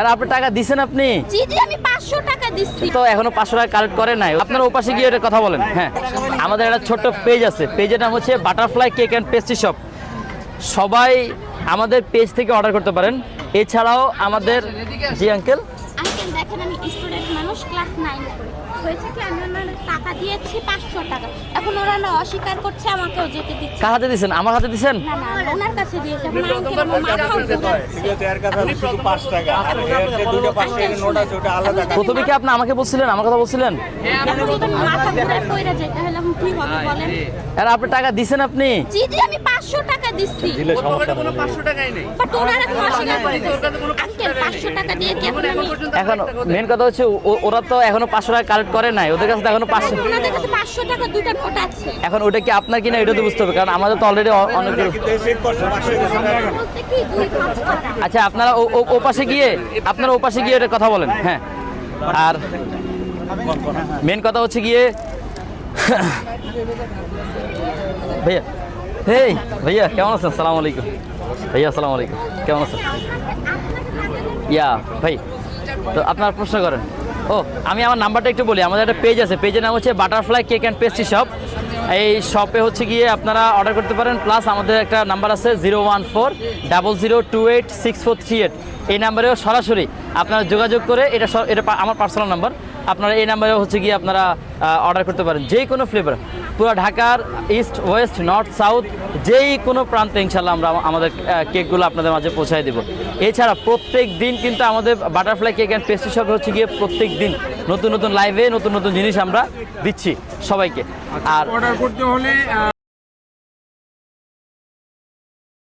আর আপনি টাকা দিছেন আপনি? জি জি আমি 500 টাকা দিচ্ছি। তো এখনো 500 টাকা কালেক্ট করে নাই। আপনারা ওপাশে গিয়ে এটা কথা বলেন। হ্যাঁ, আমাদের একটা ছোট্ট পেজ আছে, পেজের নাম হচ্ছে butterfly cake and pastry shop. সবাই আমাদের পেজ থেকে অর্ডার করতে পারেন। এছাড়াও আমাদের জি আঙ্কেল আঙ্কেল দেখেন আমি স্টুডেন্ট মানুষ, ক্লাস 9 এ পড়ি। হয়েছে কি আমি ওনাদের টাকা দিয়েছি 500 টাকা, এখন ওরা না অস্বীকার করছে, আমাকেও যেতে দিচ্ছে। কার হাতে দিছেন? আমার হাতে দিছেন? না না ওনার কাছে দিয়েছে। এখন আঙ্কেল আমার মাথা উঠে যাচ্ছে। প্রথমে কি আপনি আমাকে বলছিলেন, আমার কথা বলছিলেন? এখন যদি মাথা ঘুরে পড়ে যায় তাহলে এখন কি হবে বলেন? আর আপনি টাকা দিছেন আপনি? জি জি আমি 500 টাকা দিচ্ছি। কোনো 500 টাকাই নেই। বাট ওনারা এখন অস্বীকার করছে। আঙ্কেল 500 টাকা দিয়ে কি এখন আমি এখন মেন কথা হচ্ছে ওরা তো এখনো 500 টাকা কালেক্ট করে নাই, ওদের কাছে তো এখনো 500। ওনাদের কাছে 500 টাকা দুটো নোট আছে। এখন ওটা কি আপনার কিনা এটা তো বুঝতে হবে, কারণ আমাদের তো অলরেডি অনেক। বলতে কি 2-5 টাকা। আচ্ছা, আপনারা ও পাশে গিয়ে এটা কথা বলেন। হ্যাঁ, আর মেন কথা হচ্ছে গিয়ে ভাইয়া, হেই ভাইয়া কেমন আছেন? সালাম আলাইকুম ভাইয়া, আসসালামু আলাইকুম, কেমন আছেন? ইয়া ভাই, তো আপনার প্রশ্ন করেন। ও আমি আমার নাম্বারটা একটু বলি। আমাদের একটা পেজ আছে, পেজের নাম হচ্ছে butterfly cake and pastry shop. এই শপে হচ্ছে গিয়ে আপনারা অর্ডার করতে পারেন। প্লাস আমাদের একটা নাম্বার আছে 01400286438। এই নাম্বারেও সরাসরি আপনারা যোগাযোগ করে এটা আমার পার্সোনাল নাম্বার, আপনারা এই নাম্বারেও হচ্ছে গিয়ে আপনারা অর্ডার করতে পারেন যে কোনো ফ্লেভার। পুরো ঢাকার ইস্ট ওয়েস্ট নর্থ সাউথ যেই কোনো প্রান্তে ইনশাল্লাহ আমরা আমাদের কেকগুলো আপনাদের মাঝে পৌঁছায় দেবো। এছাড়া প্রত্যেক দিন কিন্তু আমাদের বাটারফ্লাই কেক অ্যান্ড পেস্ট্রি শপে হচ্ছে গিয়ে প্রত্যেক দিন নতুন নতুন লাইভে নতুন নতুন জিনিস আমরা দিচ্ছি সবাইকে। আর অর্ডার করতে হলে